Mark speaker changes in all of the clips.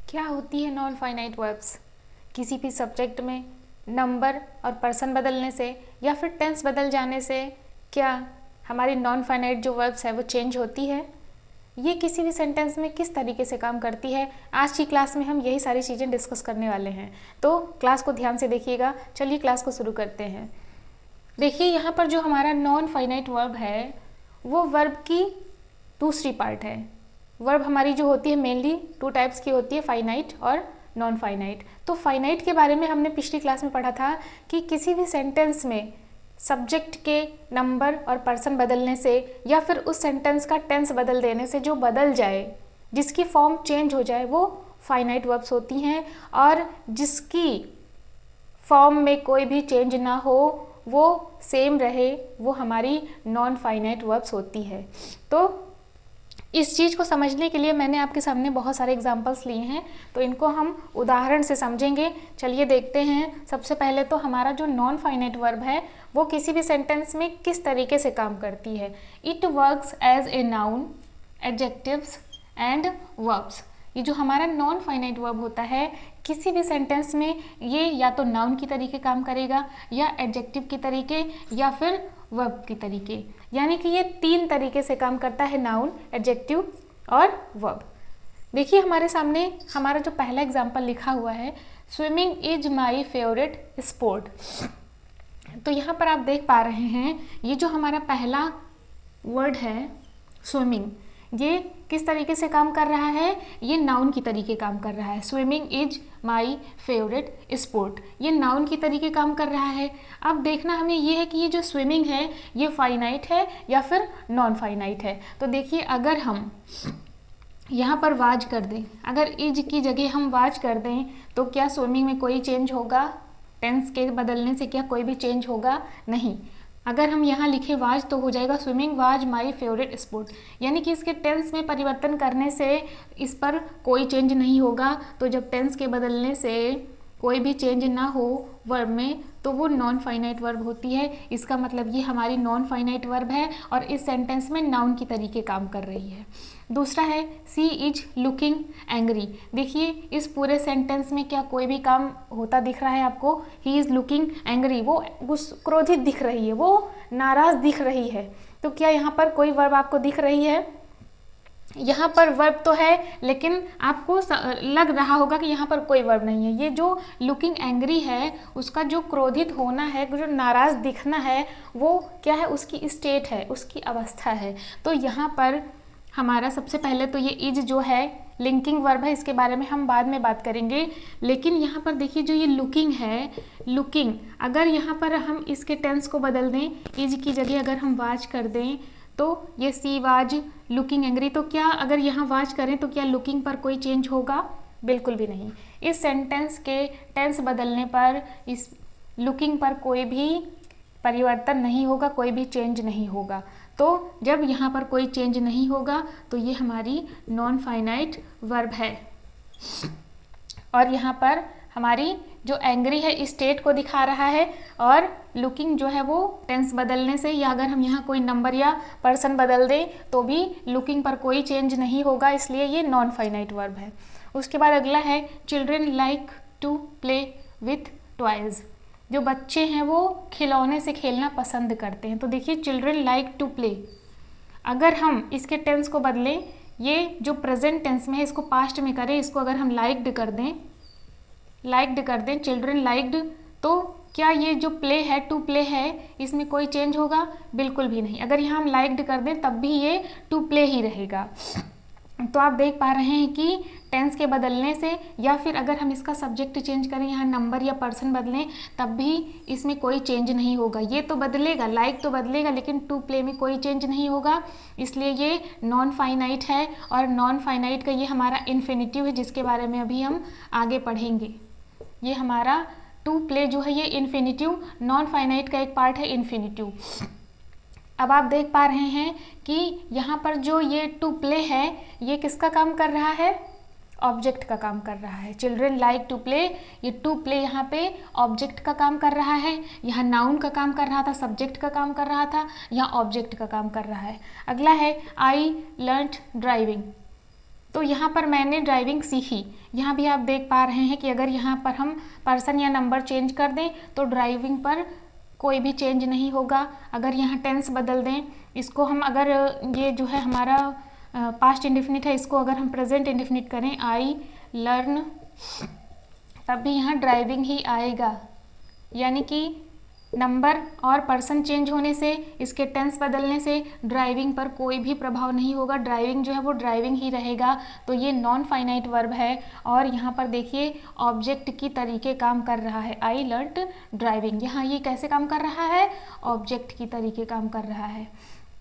Speaker 1: क्या होती है नॉन फाइनाइट वर्ब्स? किसी भी सब्जेक्ट में नंबर और पर्सन बदलने से या फिर टेंस बदल जाने से क्या हमारी नॉन फाइनाइट जो वर्ब्स है वो चेंज होती है? ये किसी भी सेंटेंस में किस तरीके से काम करती है? आज की क्लास में हम यही सारी चीज़ें डिस्कस करने वाले हैं, तो क्लास को ध्यान से देखिएगा। चलिए क्लास को शुरू करते हैं। देखिए यहाँ पर जो हमारा नॉन फाइनाइट वर्ब है वो वर्ब की दूसरी पार्ट है। वर्ब हमारी जो होती है मेनली टू टाइप्स की होती है, फाइनाइट और नॉन फाइनाइट। तो फाइनाइट के बारे में हमने पिछली क्लास में पढ़ा था कि किसी भी सेंटेंस में सब्जेक्ट के नंबर और पर्सन बदलने से या फिर उस सेंटेंस का टेंस बदल देने से जो बदल जाए, जिसकी फॉर्म चेंज हो जाए, वो फाइनाइट वर्ब्स होती हैं। और जिसकी फॉर्म में कोई भी चेंज ना हो, वो सेम रहे, वो हमारी नॉन फाइनाइट वर्ब्स होती है। तो इस चीज़ को समझने के लिए मैंने आपके सामने बहुत सारे एग्जाम्पल्स लिए हैं, तो इनको हम उदाहरण से समझेंगे। चलिए देखते हैं। सबसे पहले तो हमारा जो नॉन फाइनाइट वर्ब है वो किसी भी सेंटेंस में किस तरीके से काम करती है। It works as a noun, adjectives and verbs. ये जो हमारा नॉन फाइनाइट वर्ब होता है किसी भी सेंटेंस में ये या तो नाउन की तरीके काम करेगा या एडजेक्टिव की तरीके या फिर वर्ब की तरीके, यानी कि ये तीन तरीके से काम करता है, नाउन, एडजेक्टिव और वर्ब। देखिए हमारे सामने हमारा जो पहला एग्जाम्पल लिखा हुआ है, swimming is my favourite sport. तो यहाँ पर आप देख पा रहे हैं ये जो हमारा पहला वर्ड है स्विमिंग, ये किस तरीके से काम कर रहा है? ये नाउन की तरीके काम कर रहा है। Swimming is my favourite sport, ये नाउन की तरीके काम कर रहा है। अब देखना हमें ये है कि ये जो स्विमिंग है ये फाइनाइट है या फिर नॉन फाइनाइट है। तो देखिए अगर हम यहाँ पर वाज कर दें, अगर इज की जगह हम वाज कर दें तो क्या स्विमिंग में कोई चेंज होगा? टेंस के बदलने से क्या कोई भी चेंज होगा? नहीं। अगर हम यहाँ लिखे वाज तो हो जाएगा swimming was my favourite sport, यानी कि इसके टेंस में परिवर्तन करने से इस पर कोई चेंज नहीं होगा। तो जब टेंस के बदलने से कोई भी चेंज ना हो वर्ब में तो वो नॉन फाइनाइट वर्ब होती है। इसका मतलब ये हमारी नॉन फाइनाइट वर्ब है और इस सेंटेंस में नाउन की तरीके काम कर रही है। दूसरा है सी इज लुकिंग एंग्री। देखिए इस पूरे सेंटेंस में क्या कोई भी काम होता दिख रहा है आपको? ही इज लुकिंग एंग्री, वो क्रोधित दिख रही है, वो नाराज दिख रही है। तो क्या यहाँ पर कोई वर्ब आपको दिख रही है? यहाँ पर वर्ब तो है लेकिन आपको लग रहा होगा कि यहाँ पर कोई वर्ब नहीं है। ये जो लुकिंग एंग्री है उसका जो क्रोधित होना है, जो नाराज दिखना है, वो क्या है? उसकी स्टेट है, उसकी अवस्था है। तो यहाँ पर हमारा सबसे पहले तो ये इज जो है लिंकिंग वर्ब है, इसके बारे में हम बाद में बात करेंगे। लेकिन यहाँ पर देखिए जो ये लुकिंग है, लुकिंग अगर यहाँ पर हम इसके टेंस को बदल दें, इज की जगह अगर हम वाज कर दें तो ये सी वाज लुकिंग एंग्री, तो क्या अगर यहाँ वाज करें तो क्या लुकिंग पर कोई चेंज होगा? बिल्कुल भी नहीं। इस सेंटेंस के टेंस बदलने पर इस लुकिंग पर कोई भी परिवर्तन नहीं होगा, कोई भी चेंज नहीं होगा। तो जब यहाँ पर कोई चेंज नहीं होगा तो ये हमारी नॉन फाइनाइट वर्ब है। और यहाँ पर हमारी जो एंग्री है स्टेट को दिखा रहा है और लुकिंग जो है वो टेंस बदलने से या अगर हम यहाँ कोई नंबर या पर्सन बदल दें तो भी लुकिंग पर कोई चेंज नहीं होगा, इसलिए ये नॉन फाइनाइट वर्ब है। उसके बाद अगला है children like to play with toys. जो बच्चे हैं वो खिलौने से खेलना पसंद करते हैं। तो देखिए चिल्ड्रेन लाइक टू प्ले, अगर हम इसके टेंस को बदलें, ये जो प्रेजेंट टेंस में है इसको पास्ट में करें, इसको अगर हम लाइक्ड कर दें, लाइक्ड कर दें चिल्ड्रेन लाइक्ड, तो क्या ये जो प्ले है टू प्ले है इसमें कोई चेंज होगा? बिल्कुल भी नहीं। अगर यहाँ हम लाइक्ड कर दें तब भी ये टू प्ले ही रहेगा। तो आप देख पा रहे हैं कि टेंस के बदलने से या फिर अगर हम इसका सब्जेक्ट चेंज करें, यहाँ नंबर या पर्सन बदलें, तब भी इसमें कोई चेंज नहीं होगा। ये तो बदलेगा, लाइक तो बदलेगा, लेकिन टू प्ले में कोई चेंज नहीं होगा, इसलिए ये नॉन फाइनाइट है। और नॉन फाइनाइट का ये हमारा इन्फिनिटिव है जिसके बारे में अभी हम आगे पढ़ेंगे। ये हमारा टू प्ले जो है ये इन्फिनिटिव, नॉन फाइनाइट का एक पार्ट है इन्फिनिटिव। अब आप देख पा रहे हैं कि यहाँ पर जो ये टू प्ले है ये किसका काम कर रहा है? ऑब्जेक्ट का काम कर रहा है। चिल्ड्रेन लाइक टू प्ले, ये टू प्ले यहाँ पे ऑब्जेक्ट का काम कर रहा है। यहाँ नाउन का काम कर रहा था, सब्जेक्ट का काम कर रहा था, यहाँ ऑब्जेक्ट का काम कर रहा है। अगला है आई लर्नड ड्राइविंग। तो यहाँ पर मैंने ड्राइविंग सीखी। यहाँ भी आप देख पा रहे हैं कि अगर यहाँ पर हम पर्सन या नंबर चेंज कर दें तो ड्राइविंग पर कोई भी चेंज नहीं होगा। अगर यहाँ टेंस बदल दें, इसको हम अगर ये जो है हमारा पास्ट इंडेफिनिट है, इसको अगर हम प्रेजेंट इंडेफिनिट करें आई लर्न, तब भी यहाँ ड्राइविंग ही आएगा। यानी कि नंबर और पर्सन चेंज होने से, इसके टेंस बदलने से ड्राइविंग पर कोई भी प्रभाव नहीं होगा। ड्राइविंग जो है वो ड्राइविंग ही रहेगा। तो ये नॉन फाइनाइट वर्ब है। और यहाँ पर देखिए ऑब्जेक्ट की तरीके काम कर रहा है। आई लर्नड ड्राइविंग, यहाँ ये कैसे काम कर रहा है? ऑब्जेक्ट की तरीके काम कर रहा है।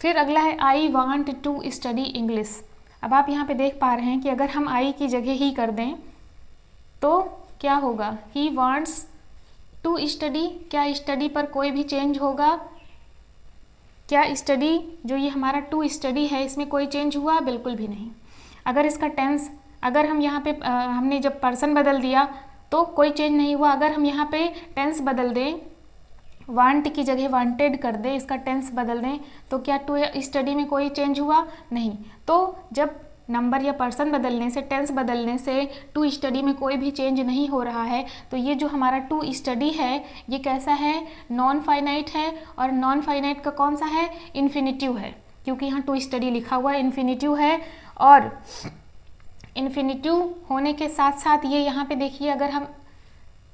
Speaker 1: फिर अगला है I want to study English. अब आप यहाँ पे देख पा रहे हैं कि अगर हम आई की जगह ही कर दें तो क्या होगा? He wants to study. क्या स्टडी पर कोई भी चेंज होगा? क्या स्टडी जो ये हमारा टू स्टडी है इसमें कोई चेंज हुआ? बिल्कुल भी नहीं। अगर इसका टेंस, अगर हम यहाँ पे हमने जब पर्सन बदल दिया तो कोई चेंज नहीं हुआ। अगर हम यहाँ पे टेंस बदल दें, वांट की जगह वांटेड कर दें, इसका टेंस बदल दें, तो क्या टू स्टडी में कोई चेंज हुआ? नहीं। तो जब नंबर या पर्सन बदलने से, टेंस बदलने से टू स्टडी में कोई भी चेंज नहीं हो रहा है, तो ये जो हमारा टू स्टडी है ये कैसा है? नॉन फाइनाइट है। और नॉन फाइनाइट का कौन सा है? इन्फिनिटिव है, क्योंकि यहाँ टू स्टडी लिखा हुआ है, इन्फिनिटिव है। और इन्फिनिटिव होने के साथ साथ ये यहाँ पे देखिए,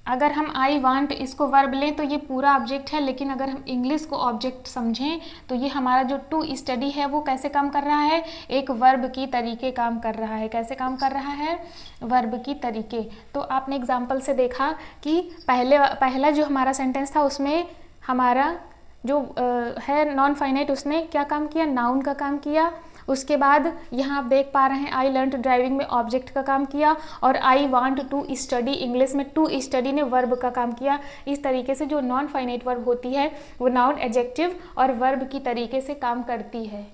Speaker 1: अगर हम आई वांट इसको वर्ब लें तो ये पूरा ऑब्जेक्ट है, लेकिन अगर हम इंग्लिश को ऑब्जेक्ट समझें तो ये हमारा जो टू स्टडी है वो कैसे काम कर रहा है? एक वर्ब की तरीके काम कर रहा है। कैसे काम कर रहा है? वर्ब की तरीके। तो आपने एग्जाम्पल से देखा कि पहला जो हमारा सेंटेंस था उसमें हमारा जो है नॉन फाइनाइट, उसने क्या काम किया? नाउन का काम किया। उसके बाद यहाँ आप देख पा रहे हैं आई लर्नड ड्राइविंग में ऑब्जेक्ट का काम किया, और I want to study English में टू स्टडी ने वर्ब का काम किया। इस तरीके से जो नॉन फाइनाइट वर्ब होती है वो नाउन, एडजेक्टिव और वर्ब की तरीके से काम करती है।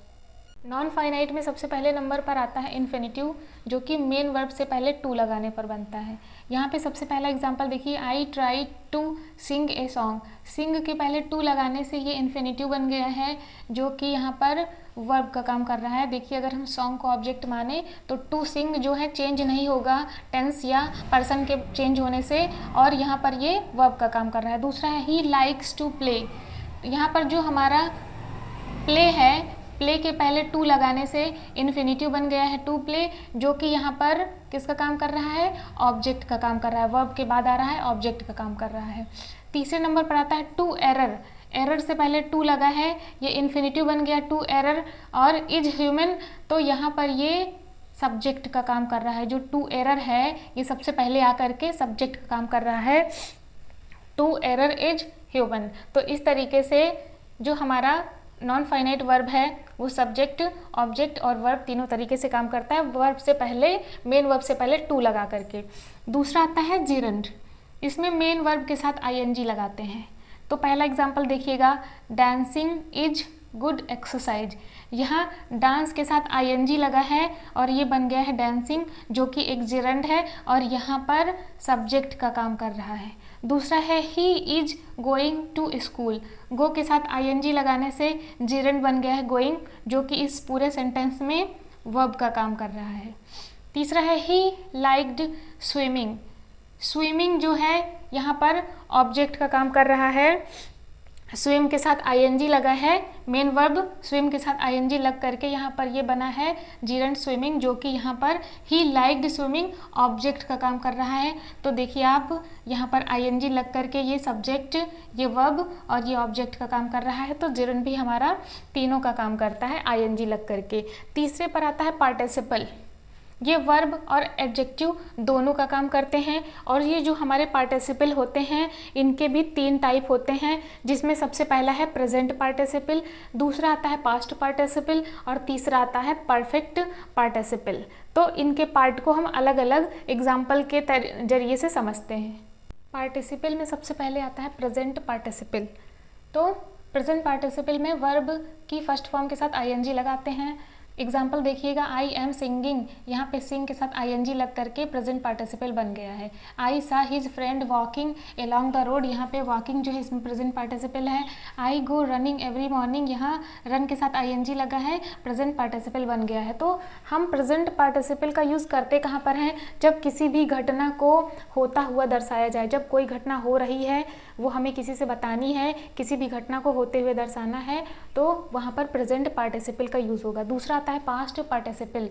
Speaker 1: नॉन फाइनाइट में सबसे पहले नंबर पर आता है इन्फिनिटिव, जो कि मेन वर्ब से पहले टू लगाने पर बनता है। यहाँ पे सबसे पहला एग्जांपल देखिए, I try to sing a song. Sing के पहले टू लगाने से ये इन्फिनिटिव बन गया है, जो कि यहाँ पर वर्ब का काम कर रहा है। देखिए अगर हम सॉन्ग को ऑब्जेक्ट माने तो टू सिंग जो है चेंज नहीं होगा टेंस या पर्सन के चेंज होने से, और यहाँ पर ये वर्ब का काम कर रहा है। दूसरा है ही लाइक्स टू प्ले। यहाँ पर जो हमारा प्ले है, प्ले के पहले टू लगाने से इन्फिनिटिव बन गया है टू प्ले, जो कि यहाँ पर किसका काम कर रहा है? ऑब्जेक्ट का काम कर रहा है। वर्ब के बाद आ रहा है, ऑब्जेक्ट का काम कर रहा है। तीसरे नंबर पर आता है टू एरर। एरर से पहले टू लगा है, ये इन्फिनिटिव बन गया टू एरर। और इज ह्यूमन, तो यहाँ पर ये सब्जेक्ट का काम कर रहा है। जो टू एरर है ये सबसे पहले आकर के सब्जेक्ट का काम कर रहा है। To error is human. तो इस तरीके से जो हमारा नॉन फाइनाइट वर्ब है वो सब्जेक्ट, ऑब्जेक्ट और वर्ब तीनों तरीके से काम करता है। वर्ब से पहले, मेन वर्ब से पहले टू लगा करके। दूसरा आता है जिरंड। इसमें मेन वर्ब के साथ आईएनजी लगाते हैं। तो पहला एग्जांपल देखिएगा, डांसिंग इज गुड एक्सरसाइज। यहाँ डांस के साथ आईएनजी लगा है और ये बन गया है डांसिंग, जो कि एक जिरंड है और यहाँ पर सब्जेक्ट का काम कर रहा है। दूसरा है he is going to school. Go के साथ आईएनजी लगाने से जिरंड बन गया है गोइंग, जो कि इस पूरे सेंटेंस में वर्ब का काम कर रहा है। तीसरा है ही लाइक्ड स्विमिंग। स्विमिंग जो है यहाँ पर ऑब्जेक्ट का काम कर रहा है। स्विम के साथ आईएनजी लगा है, मेन वर्ब स्विम के साथ आईएनजी लग करके यहाँ पर ये बना है जिरंड स्विमिंग, जो कि यहाँ पर ही लाइक्ड स्विमिंग ऑब्जेक्ट का काम कर रहा है। तो देखिए आप यहाँ पर आईएनजी लग करके ये सब्जेक्ट, ये वर्ब और ये ऑब्जेक्ट का काम कर रहा है। तो जिरंड भी हमारा तीनों का काम करता है आईएनजी लग करके। तीसरे पर आता है पार्टिसिपल। ये वर्ब और एडजेक्टिव दोनों का काम करते हैं। और ये जो हमारे पार्टिसिपल होते हैं इनके भी तीन टाइप होते हैं, जिसमें सबसे पहला है प्रेजेंट पार्टिसिपल, दूसरा आता है पास्ट पार्टिसिपल और तीसरा आता है परफेक्ट पार्टिसिपल। तो इनके पार्ट को हम अलग अलग एग्जाम्पल के जरिए से समझते हैं। पार्टिसिपल में सबसे पहले आता है प्रेजेंट पार्टिसिपल। तो प्रेजेंट पार्टिसिपल में वर्ब की फर्स्ट फॉर्म के साथ आईएनजी लगाते हैं। एग्जाम्पल देखिएगा, आई एम सिंगिंग, यहाँ पे सिंग के साथ ING लग करके प्रेजेंट पार्टिसिपल बन गया है। I saw his friend walking along the road, यहाँ पे वॉकिंग जो है इसमें प्रेजेंट पार्टिसिपल है। I go running every morning, यहाँ रन के साथ ING लगा है, प्रेजेंट पार्टिसिपल बन गया है। तो हम प्रेजेंट पार्टिसिपल का यूज़ करते कहाँ पर हैं? जब किसी भी घटना को होता हुआ दर्शाया जाए, जब कोई घटना हो रही है वो हमें किसी से बतानी है, किसी भी घटना को होते हुए दर्शाना है, तो वहाँ पर प्रेजेंट पार्टिसिपल का यूज़ होगा। दूसरा आता है पास्ट पार्टिसिपल।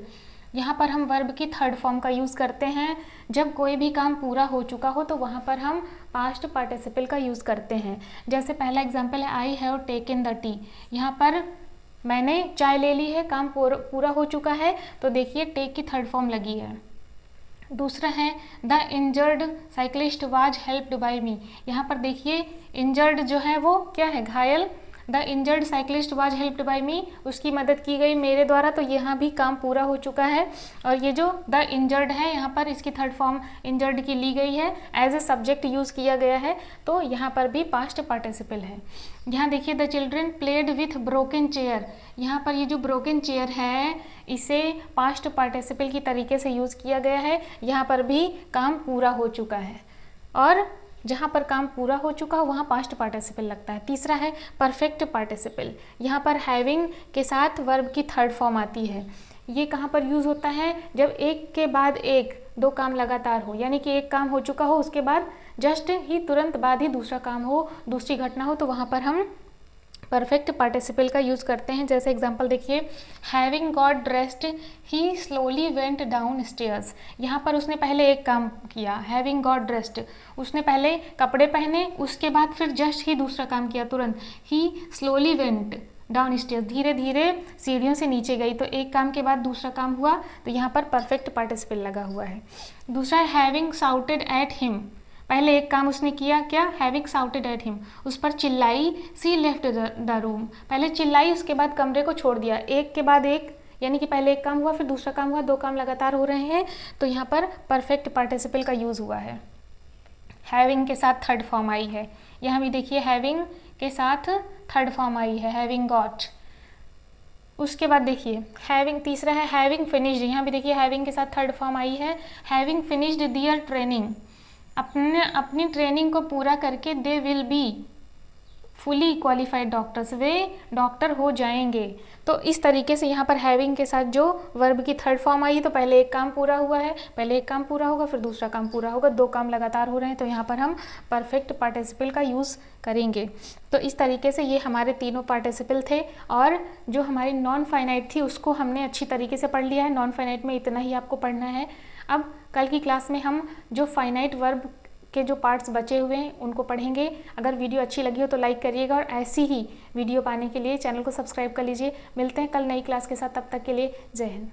Speaker 1: यहाँ पर हम वर्ब की थर्ड फॉर्म का यूज़ करते हैं। जब कोई भी काम पूरा हो चुका हो तो वहाँ पर हम पास्ट पार्टिसिपल का यूज़ करते हैं। जैसे पहला एग्जाम्पल है, I have taken the T, यहाँ पर मैंने चाय ले ली है, काम पूरा हो चुका है, तो देखिए टेक की थर्ड फॉर्म लगी है। दूसरा है, the injured cyclist was helped by me, यहाँ पर देखिए इंजर्ड जो है वो क्या है? घायल। The injured cyclist was helped by me, उसकी मदद की गई मेरे द्वारा, तो यहाँ भी काम पूरा हो चुका है। और ये जो द इंजर्ड है यहाँ पर इसकी थर्ड फॉर्म इंजर्ड की ली गई है, एज ए सब्जेक्ट यूज़ किया गया है, तो यहाँ पर भी पास्ट पार्टिसिपल है। यहाँ देखिए, the children played with broken chair, यहाँ पर ये जो ब्रोकन चेयर है इसे पास्ट पार्टिसिपल की तरीके से यूज़ किया गया है, यहाँ पर भी काम पूरा हो चुका है। और जहाँ पर काम पूरा हो चुका हो वहाँ पास्ट पार्टिसिपल लगता है। तीसरा है परफेक्ट पार्टिसिपल, यहाँ पर हैविंग के साथ वर्ब की थर्ड फॉर्म आती है। ये कहाँ पर यूज़ होता है? जब एक के बाद एक दो काम लगातार हो, यानी कि एक काम हो चुका हो उसके बाद जस्ट ही तुरंत बाद ही दूसरा काम हो, दूसरी घटना हो, तो वहाँ पर हम परफेक्ट पार्टिसिपल का यूज़ करते हैं। जैसे एग्जांपल देखिए, हैविंग गॉट ड्रेस्ड ही स्लोली वेंट डाउन स्टेयर्स, यहाँ पर उसने पहले एक काम किया, हैविंग गॉट ड्रेस्ड, उसने पहले कपड़े पहने, उसके बाद फिर जस्ट ही दूसरा काम किया तुरंत, ही स्लोली वेंट डाउन स्टेयर्स, धीरे धीरे सीढ़ियों से नीचे गई, तो एक काम के बाद दूसरा काम हुआ, तो यहाँ पर परफेक्ट पार्टिसिपल लगा हुआ है। दूसरा है हैविंग शाउटेड एट हिम, पहले एक काम उसने किया, क्या? हैविंग शाउटेड एट हिम, उस पर चिल्लाई, सी लेफ्ट द रूम, पहले चिल्लाई उसके बाद कमरे को छोड़ दिया, एक के बाद एक, यानी कि पहले एक काम हुआ फिर दूसरा काम हुआ, दो काम लगातार हो रहे हैं, तो यहाँ पर परफेक्ट पार्टिसिपल का यूज़ हुआ है। हैविंग के साथ थर्ड फॉर्म आई है, यहाँ भी देखिए हैविंग के साथ थर्ड फॉर्म आई है, हैविंग गॉट। उसके बाद देखिए हैविंग, तीसरा है हैविंग फिनिश्ड, यहाँ भी देखिए हैविंग के साथ थर्ड फॉर्म आई है, हैविंग फिनिश्ड दियर ट्रेनिंग, अपनी ट्रेनिंग को पूरा करके they will be fully qualified doctors, way doctor हो जाएंगे। तो इस तरीके से यहाँ पर हैविंग के साथ जो वर्ब की थर्ड फॉर्म आई है, तो पहले एक काम पूरा हुआ है, पहले एक काम पूरा होगा फिर दूसरा काम पूरा होगा, दो काम लगातार हो रहे हैं, तो यहाँ पर हम परफेक्ट पार्टिसिपल का यूज़ करेंगे। तो इस तरीके से ये हमारे तीनों पार्टिसिपल थे, और जो हमारी नॉन फाइनाइट थी उसको हमने अच्छी तरीके से पढ़ लिया है। नॉन फाइनाइट में इतना ही आपको पढ़ना है। अब कल की क्लास में हम जो फाइनाइट वर्ब के जो पार्ट्स बचे हुए हैं उनको पढ़ेंगे। अगर वीडियो अच्छी लगी हो तो लाइक करिएगा, और ऐसी ही वीडियो पाने के लिए चैनल को सब्सक्राइब कर लीजिए। मिलते हैं कल नई क्लास के साथ, तब तक के लिए जय हिंद।